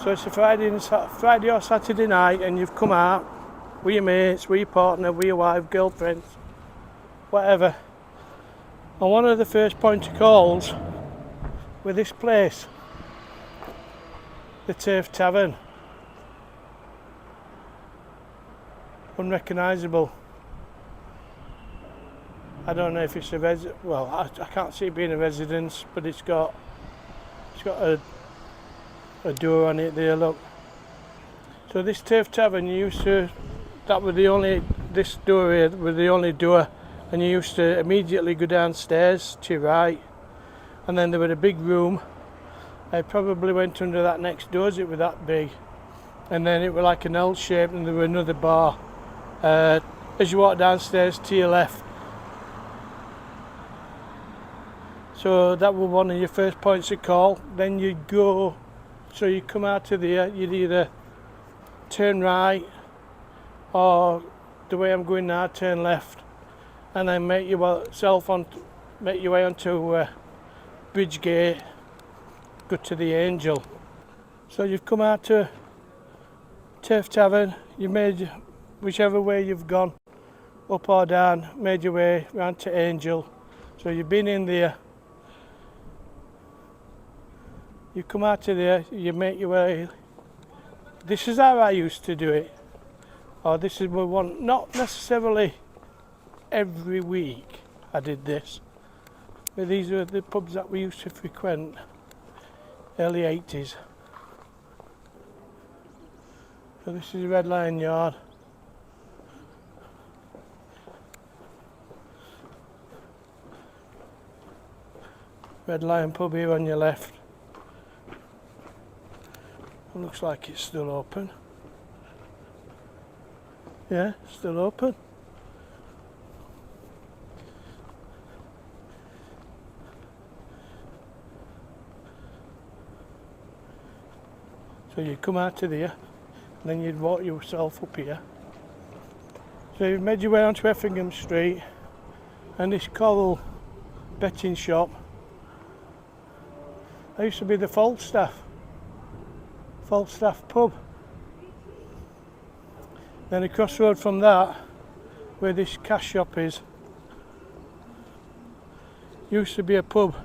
So it's a Friday or Saturday night, and you've come out with your mates, with your partner, with your wife, girlfriends, whatever. And one of the first point of calls with this place, the Turf Tavern. Unrecognisable. I don't know if it's a well, I can't see it being a residence, but it's got a door on it there, look. So this Turf Tavern, this door here was the only door, and you used to immediately go downstairs to your right, and then there was a big room. I probably went under that next door as it was that big, and then it was like an L shape, and there was another bar as you walk downstairs to your left. So that was one of your first points of call. Then you go, so you come out of there, you'd either turn right, or the way I'm going now, turn left, and then make your way onto Bridgegate, go to the Angel. So you've come out to Turf Tavern, you made whichever way you've gone, up or down, made your way round to Angel. So you've been in there, you come out of there, you make your way. This is how I used to do it, or this is one, not necessarily every week I did this, but these are the pubs that we used to frequent, early 80s. So this is Red Lion Yard. Red Lion pub here on your left. It looks like it's still open. Yeah, still open. So you come out of there, and then you'd walk yourself up here. So you've made your way onto Effingham Street, and this Coral betting shop. That used to be the Falstaff pub. Then across the road from that, where this cash shop is, used to be a pub.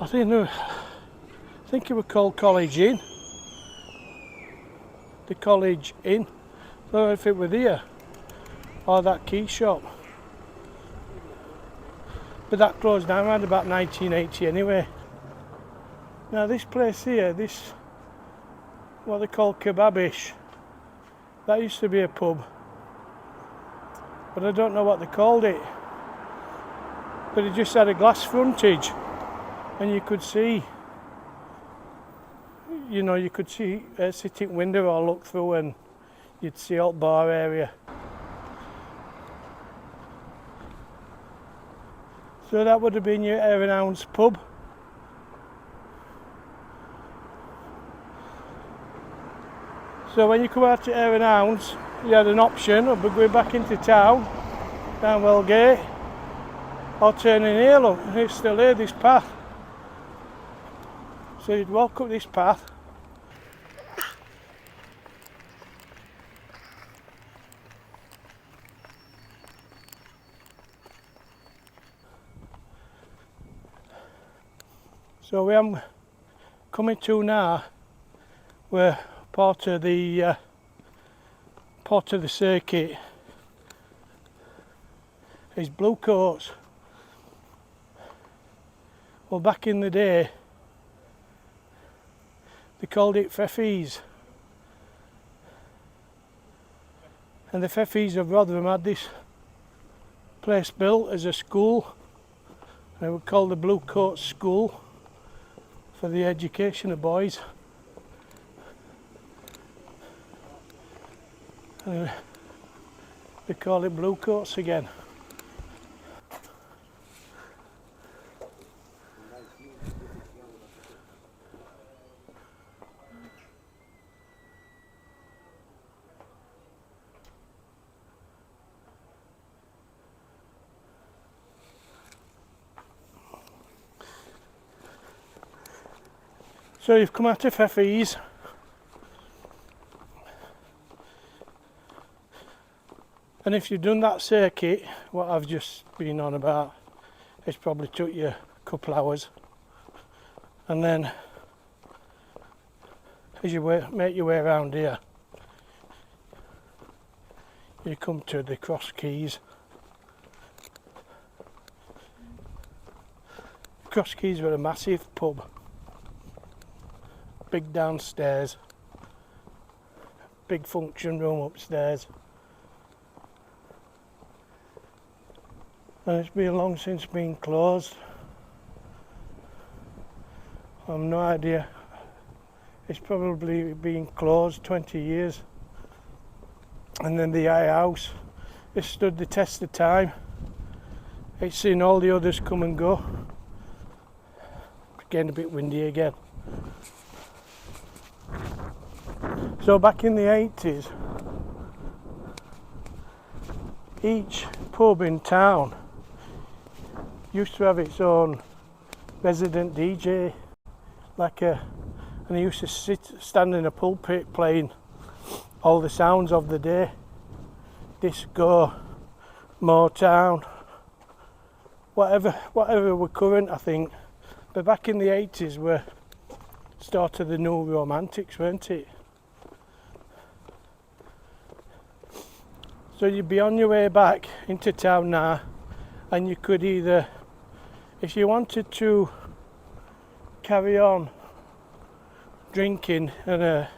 I think it was called College Inn. The College Inn. I don't know if it was here or that key shop. But that closed down around about 1980 anyway. Now this place here, this what they call Kebabish, that used to be a pub, but I don't know what they called it. But it just had a glass frontage, and you could see, a sitting window or look through, and you'd see out bar area. So that would have been your Hare and Hounds pub. So when you come out to Hare and Hounds, you had an option of going back into town, down Wellgate, or turning here, look, and it's still here, this path. So you'd walk up this path. So we am coming to now, we're part of the circuit is Blue Coats. Well, back in the day they called it Feffees, and the Feffees of Rotherham had this place built as a school, and it was called the Blue Coats School for the education of boys. And they call it Blue Coats again. So you've come out of FE's. And if you've done that circuit, what I've just been on about, it's probably took you a couple hours. And then as you make your way around here, you come to the Cross Keys. Cross Keys were a massive pub. Big downstairs, big function room upstairs. And it's been long since been closed. I've no idea. It's probably been closed 20 years. And then the Eye House, it stood the test of time. It's seen all the others come and go. Getting a bit windy again. So back in the 80s, each pub in town used to have its own resident DJ, and he used to stand in a pulpit playing all the sounds of the day. Disco, Motown, whatever were current, I think. But back in the 80s were start of the new romantics, weren't it? So you'd be on your way back into town now, and you could either, if you wanted to carry on drinking and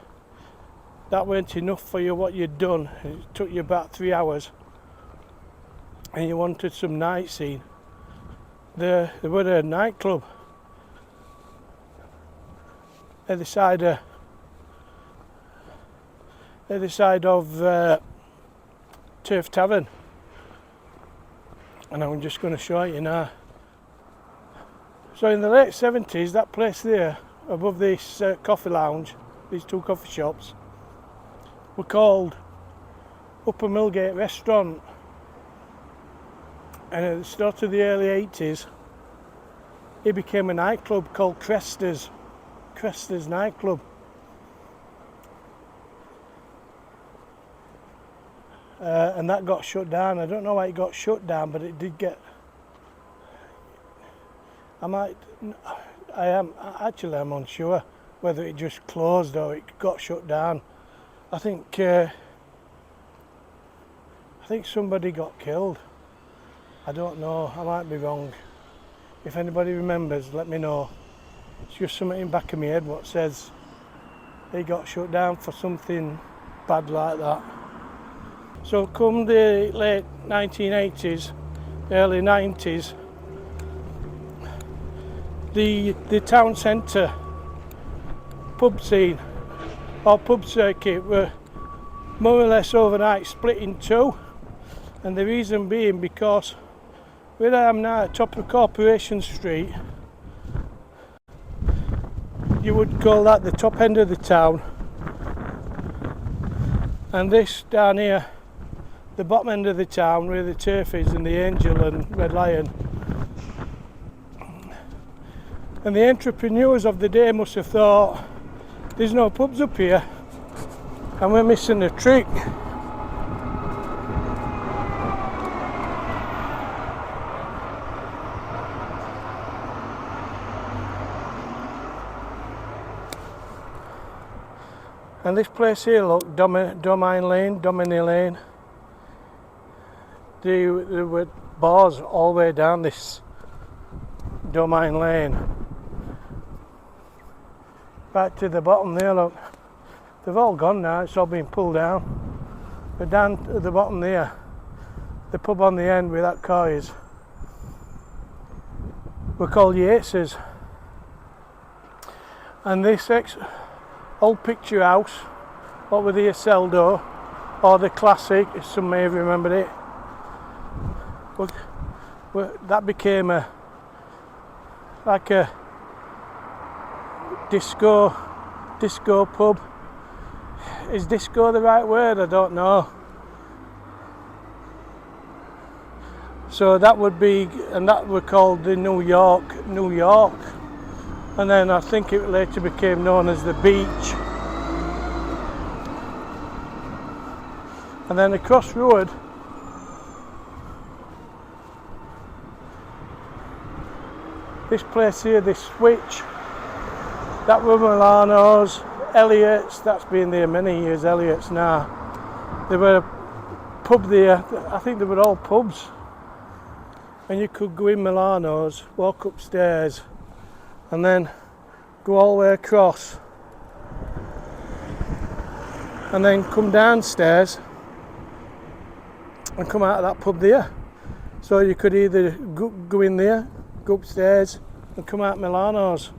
that weren't enough for you what you'd done, it took you about 3 hours, and you wanted some night scene, there was a nightclub at the side of Turf Tavern, and I'm just going to show you now. So in the late 70s, that place there above this coffee lounge, these two coffee shops, were called Upper Millgate Restaurant, and at the start of the early 80s it became a nightclub called Crester's nightclub. And that got shut down. I don't know why it got shut down, but it did get. I'm unsure whether it just closed or it got shut down. I think somebody got killed. I don't know, I might be wrong. If anybody remembers, let me know. It's just something in the back of my head what says it got shut down for something bad like that. So come the late 1980s, early 90s, the town centre pub scene or pub circuit were more or less overnight split in two, and the reason being because where I am now at top of Corporation Street, you would call that the top end of the town, and this down here, the bottom end of the town where the Turf is and the Angel and Red Lion. And the entrepreneurs of the day must have thought, there's no pubs up here and we're missing a trick. And this place here, look, Dominy Lane, there were bars all the way down this Dominy Lane. Right to the bottom there, look. They've all gone now, it's all been pulled down. But down at the bottom there, the pub on the end where that car is, were called Yates's. And this old picture house, what with the Aceldo, or the Classic, as some may have remembered it, that became like a disco pub. Is disco the right word? I don't know. So that would be, and that were called the New York. and then I think it later became known as the Beach. And then across the road, this place here, this switch, that were Milano's, Elliott's, that's been there many years, Elliott's now. There were a pub there, I think they were all pubs. And you could go in Milano's, walk upstairs, and then go all the way across. And then come downstairs and come out of that pub there. So you could either go in there, go upstairs and come out Milano's.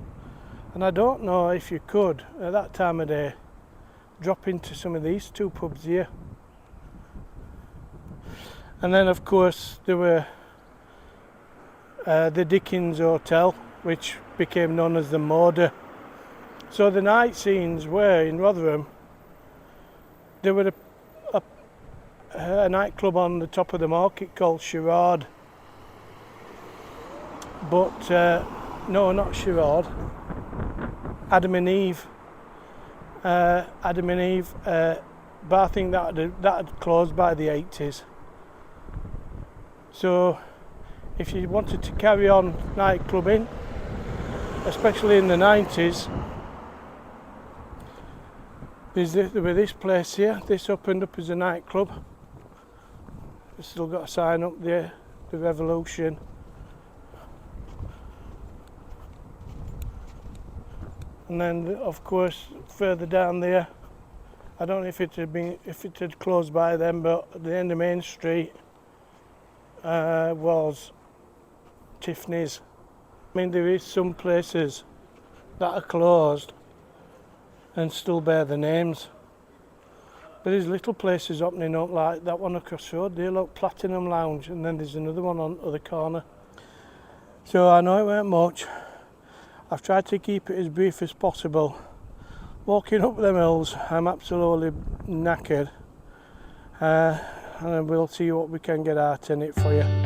And I don't know if you could, at that time of day, drop into some of these two pubs here. And then of course there were the Dickens Hotel, which became known as the Moda. So the night scenes were in Rotherham. There were a nightclub on the top of the market called Sherrard. But no, not Sherrard. Adam and Eve. But I think that had closed by the 80s. So if you wanted to carry on nightclubbing, especially in the 90s, there was this place here. This opened up as a nightclub. It's still got a sign up there, the Revolution. And then, of course, further down there, I don't know if it had closed by then, but at the end of Main Street was Tiffany's. I mean, there is some places that are closed and still bear the names. But there's little places opening up, like that one across the road there, look, Platinum Lounge, and then there's another one on the other corner. So I know it weren't much. I've tried to keep it as brief as possible. Walking up them hills, I'm absolutely knackered. And we'll see what we can get out in it for you.